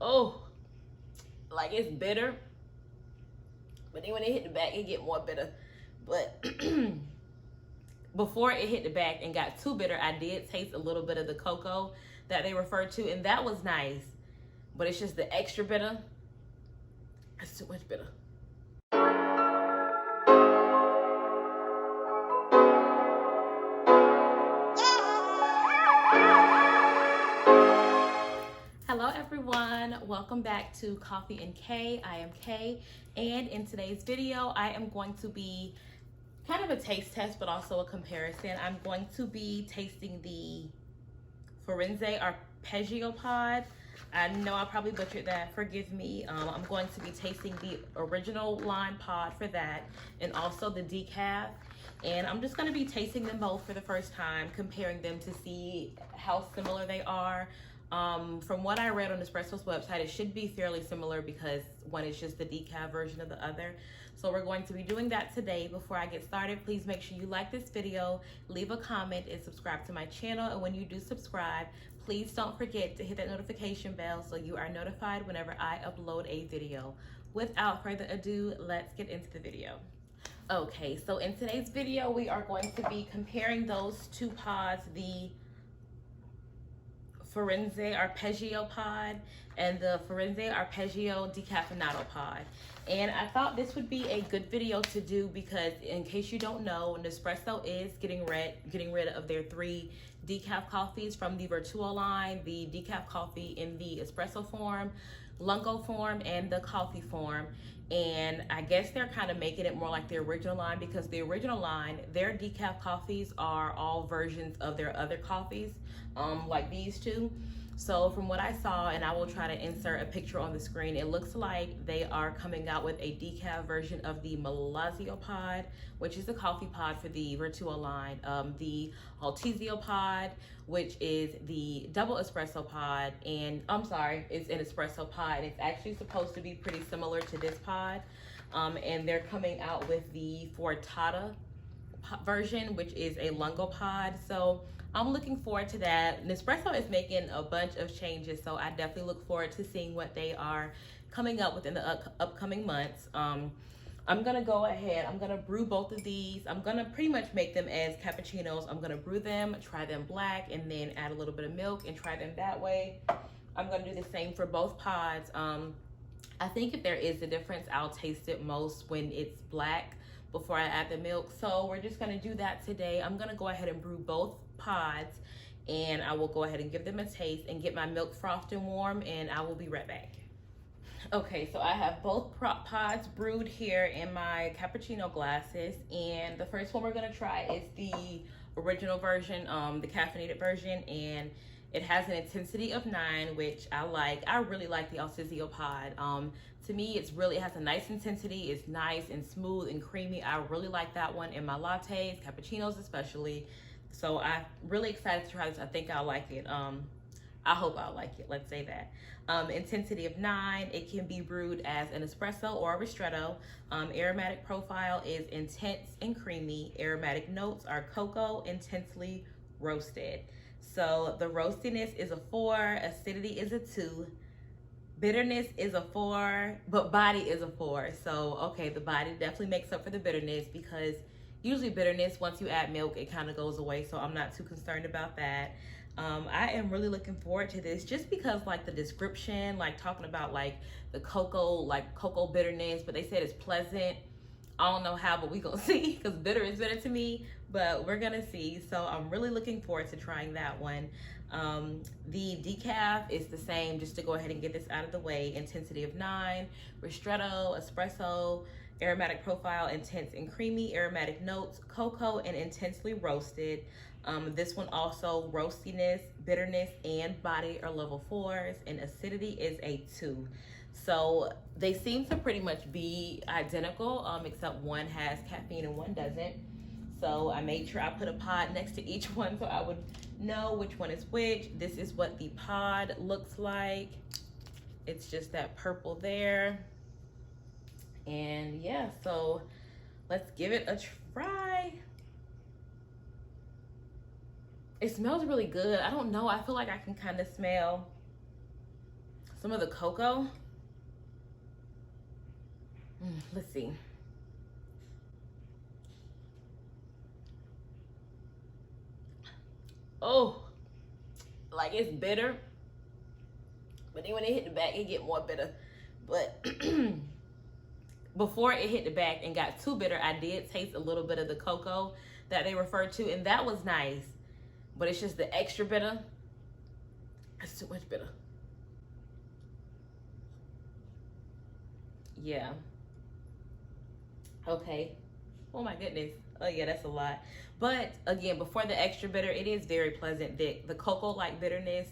Oh, like it's bitter. But then when it hit the back, it get more bitter. But before it hit the back and got too bitter, I did taste a little bit of the cocoa that they referred to, and that was nice. But it's just the extra bitter. It's too much bitter. Hello everyone, welcome back to Coffee and K. I am Kay, and in today's video I am going to be kind of a taste test but also a comparison. I'm going to be tasting the Firenze Arpeggio pod. I know I probably butchered that, forgive me. I'm going to be tasting the original line pod for that, and also the Decaf. And I'm just going to be tasting them both for the first time, comparing them to see how similar they are. From what I read on Nespresso's website, it should be fairly similar because one is just the decaf version of the other. So we're going to be doing that today. Before I get started, please make sure you like this video, leave a comment, and subscribe to my channel. And when you do subscribe, please don't forget to hit that notification bell so you are notified whenever I upload a video. Without further ado, let's get into the video. Okay, so in today's video, we are going to be comparing those two pods, the Firenze Arpeggio pod and the Firenze Arpeggio Decaffeinato pod. And I thought this would be a good video to do because, in case you don't know, Nespresso is getting rid of their 3 decaf coffees from the Vertuo line, the decaf coffee in the espresso form, lungo form, and the coffee form. And I guess they're kind of making it more like the original line, because the original line, their decaf coffees are all versions of their other coffees, like these two. So from what I saw, and I will try to insert a picture on the screen, it looks like they are coming out with a decaf version of the Malazio pod, which is the coffee pod for the Vertuo line, the Altezio pod, which is the double espresso pod, and I'm sorry, it's an espresso pod. It's actually supposed to be pretty similar to this pod, and they're coming out with the Fortata version, which is a lungo pod. So I'm looking forward to that. Nespresso is making a bunch of changes, so I definitely look forward to seeing what they are coming up with in the upcoming months. I'm gonna go ahead, I'm gonna brew both of these. I'm gonna pretty much make them as cappuccinos. I'm gonna brew them, try them black, and then add a little bit of milk and try them that way. I'm gonna do the same for both pods. I think if there is a difference, I'll taste it most when it's black before I add the milk. So we're just gonna do that today. I'm gonna go ahead and brew both pods, and I will go ahead and give them a taste and get my milk frothed and warm, and I will be right back. Okay, so I have both pods brewed here in my cappuccino glasses, and the first one we're gonna try is the original version, the caffeinated version, and it has an intensity of 9, which I like. I really like the Altezio pod. To me, it has a nice intensity. It's nice and smooth and creamy. I really like that one in my lattes, cappuccinos especially. So I'm really excited to try this. I think I'll like it. I hope I'll like it, let's say that. Intensity of 9, it can be brewed as an espresso or a ristretto. Aromatic profile is intense and creamy. Aromatic notes are cocoa, intensely roasted. So the roastiness is a 4, acidity is a 2, bitterness is a 4, but body is a 4. So, okay, the body definitely makes up for the bitterness, because usually bitterness, once you add milk, it kind of goes away. So I'm not too concerned about that. I am really looking forward to this, just because like the description, like talking about like the cocoa bitterness, but they said it's pleasant. I don't know how, but we gonna see, because bitter is bitter to me, but we're gonna see. So I'm really looking forward to trying that one. The decaf is the same, just to go ahead and get this out of the way. Intensity of 9, ristretto, espresso, aromatic profile, intense and creamy. Aromatic notes, cocoa, and intensely roasted. This one also, roastiness, bitterness, and body are level 4s, and acidity is a 2. So they seem to pretty much be identical, except one has caffeine and one doesn't. So I made sure I put a pod next to each one so I would know which one is which. This is what the pod looks like. It's just that purple there. And yeah, so let's give it a try. It smells really good. I don't know, I feel like I can kind of smell some of the cocoa. Let's see. Oh, like it's bitter, but then when it hit the back, it get more bitter. But before it hit the back and got too bitter, I did taste a little bit of the cocoa that they referred to, and that was nice. But it's just the extra bitter. It's too much bitter. Yeah. Okay. Oh my goodness. Oh yeah, that's a lot. But again, before the extra bitter, it is very pleasant. The cocoa-like bitterness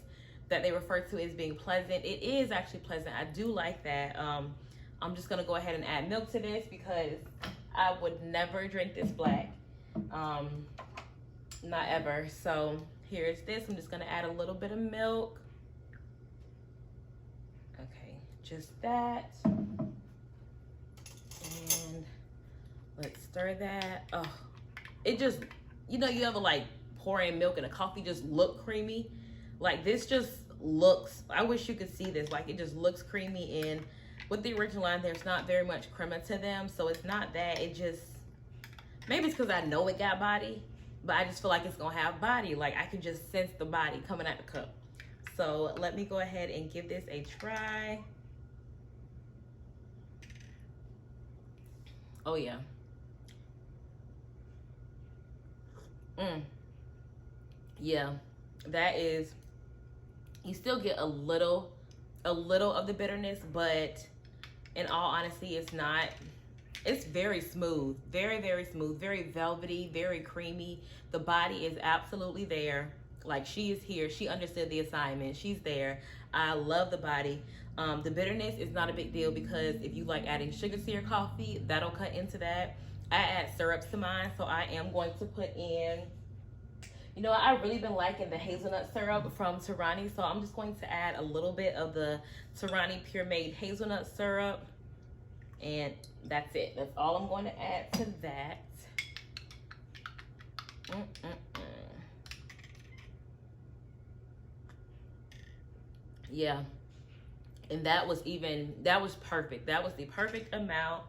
that they refer to as being pleasant, it is actually pleasant. I do like that. I'm just gonna go ahead and add milk to this because I would never drink this black. Not ever. So here's this. I'm just gonna add a little bit of milk. Okay, just that. And let's stir that. Oh, it just, you know, you ever like pour in milk and the coffee just look creamy? Like this just looks, I wish you could see this. Like it just looks creamy, and with the original line, there's not very much crema to them. So it's not that, it just, maybe it's because I know it got body, but I just feel like it's gonna have body. Like I can just sense the body coming out the cup. So let me go ahead and give this a try. Oh yeah. Yeah, that is, you still get a little of the bitterness, but in all honesty, it's very smooth, very smooth, very velvety, very creamy. The body is absolutely there. Like she is here, she understood the assignment, she's there. I love the body. The bitterness is not a big deal because if you like adding sugar to your coffee, that'll cut into that. I add syrups to mine, so I am going to put in, you know, I've really been liking the hazelnut syrup from Torani, so I'm just going to add a little bit of the Torani Pure Made hazelnut syrup, and that's it. That's all I'm going to add to that. Yeah, and that was perfect. That was the perfect amount.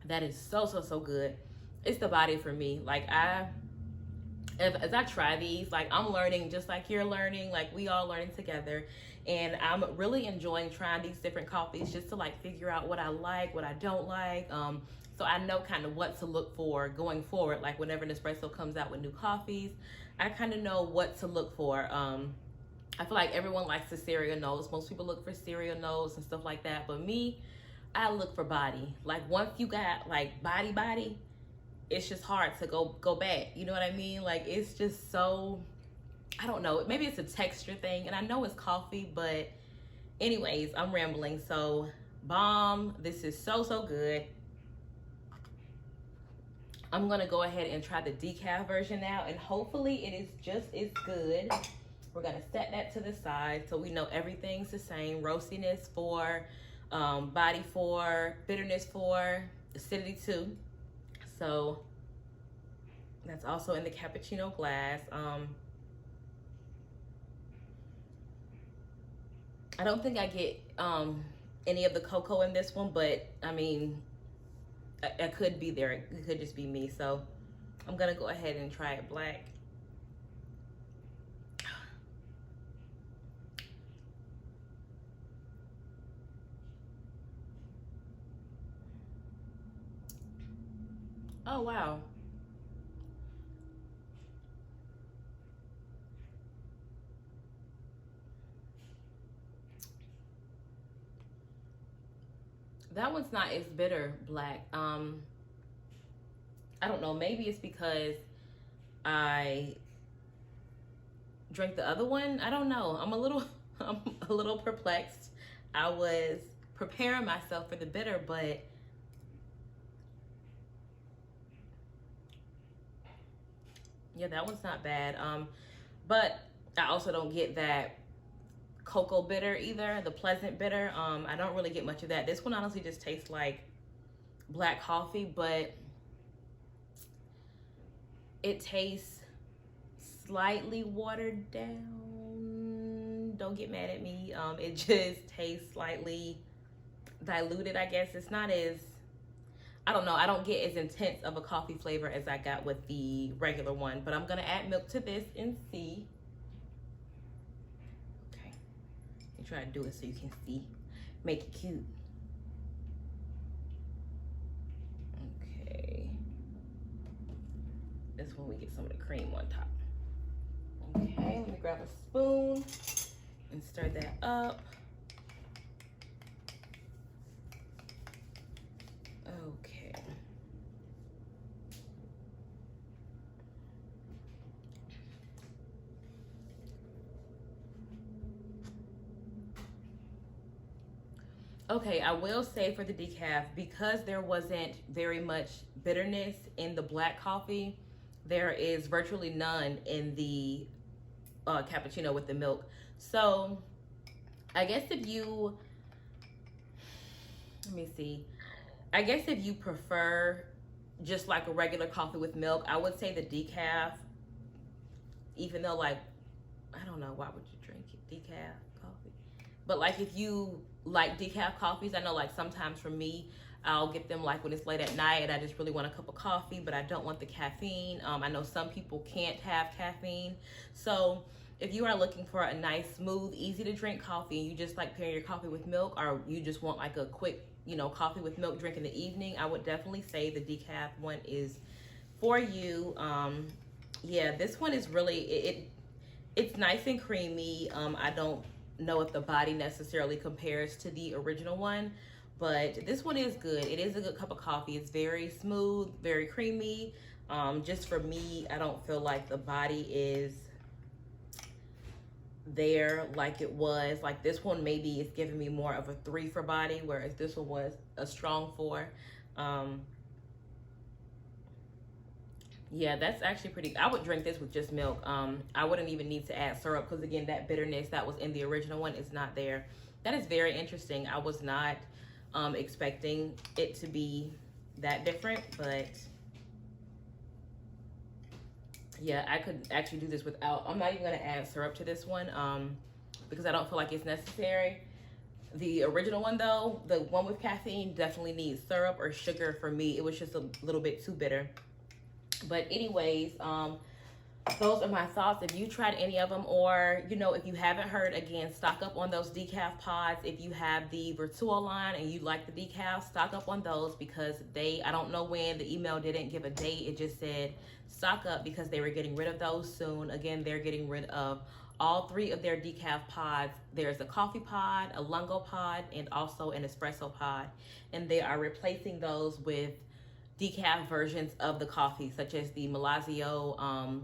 That is so good. It's the body for me. Like as I try these, like I'm learning just like you're learning, like we all learning together. And I'm really enjoying trying these different coffees just to like figure out what I like, what I don't like. So I know kind of what to look for going forward. Like whenever Nespresso comes out with new coffees, I kind of know what to look for. I feel like everyone likes the cereal notes. Most people look for cereal notes and stuff like that. But me, I look for body. Like once you got like body, it's just hard to go back. You know what I mean? Like it's just so, I don't know. Maybe it's a texture thing, and I know it's coffee, but anyways, I'm rambling. So bomb. This is so good. I'm gonna go ahead and try the decaf version now, and hopefully it is just as good. We're gonna set that to the side so we know everything's the same. Roastiness 4, body 4, bitterness 4, acidity 2. So that's also in the cappuccino glass. I don't think I get any of the cocoa in this one, but I mean, I could be there. It could just be me. So I'm gonna go ahead and try it black. Oh wow. That one's not as bitter black. I don't know, maybe it's because I drank the other one. I don't know. I'm a little perplexed. I was preparing myself for the bitter, but yeah, that one's not bad. But I also don't get that cocoa bitter either, the pleasant bitter. I don't really get much of that. This one honestly just tastes like black coffee, but it tastes slightly watered down. don't get mad at me. It just tastes slightly diluted, I guess. It's not as, I don't know, I don't get as intense of a coffee flavor as I got with the regular one. But I'm gonna add milk to this and see. Okay, let me try to do it so you can see. Make it cute. Okay. This one we get some of the cream on top. Okay, let me grab a spoon and stir that up. Okay. Okay, I will say for the decaf, because there wasn't very much bitterness in the black coffee, there is virtually none in the cappuccino with the milk. So I guess if you, let me see, I guess if you prefer just like a regular coffee with milk, I would say the decaf, even though like, I don't know, why would you drink it? Decaf coffee. But like if you like decaf coffees, I know like sometimes for me, I'll get them like when it's late at night and I just really want a cup of coffee, but I don't want the caffeine. I know some people can't have caffeine. So if you are looking for a nice, smooth, easy to drink coffee and you just like pairing your coffee with milk, or you just want like a quick, you know, coffee with milk drink in the evening, I would definitely say the decaf one is for you. Yeah, this one is really, it's nice and creamy. I don't know if the body necessarily compares to the original one, but this one is good. It is a good cup of coffee. It's very smooth, very creamy. Just for me, I don't feel like the body is there like it was. Like this one maybe is giving me more of a 3 for body, whereas this one was a strong 4. Yeah, that's actually pretty, I would drink this with just milk. I wouldn't even need to add syrup because again, that bitterness that was in the original one is not there. That is very interesting. I was not expecting it to be that different, but yeah, I could actually do this without, I'm not even gonna add syrup to this one because I don't feel like it's necessary. The original one though, the one with caffeine, definitely needs syrup or sugar for me. It was just a little bit too bitter. But anyways, those are my thoughts. If you tried any of them, or you know, if you haven't heard, again, stock up on those decaf pods. If you have the Virtual line and you like the decaf, stock up on those because I don't know when, the email didn't give a date. It just said stock up because they were getting rid of those soon. Again, they're getting rid of all 3 of their decaf pods. There's a coffee pod, a lungo pod, and also an espresso pod. And they are replacing those with decaf versions of the coffee, such as the Malazio,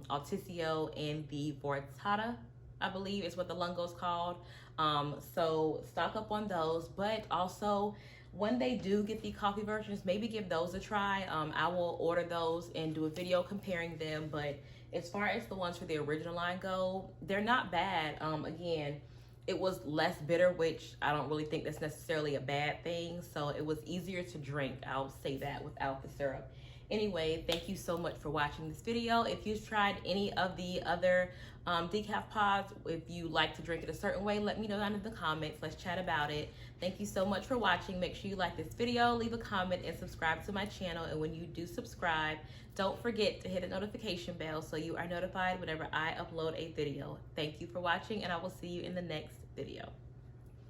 Alticio, and the Vortata, I believe is what the lungo's called. So stock up on those, but also when they do get the coffee versions, maybe give those a try. I will order those and do a video comparing them, but as far as the ones for the original line go, they're not bad. Again, it was less bitter, which I don't really think that's necessarily a bad thing. So it was easier to drink, I'll say that, without the syrup. Anyway, thank you so much for watching this video. If you've tried any of the other decaf pods, if you like to drink it a certain way, let me know down in the comments. Let's chat about it. Thank you so much for watching. Make sure you like this video, leave a comment, and subscribe to my channel. And when you do subscribe, don't forget to hit the notification bell so you are notified whenever I upload a video. Thank you for watching, and I will see you in the next video.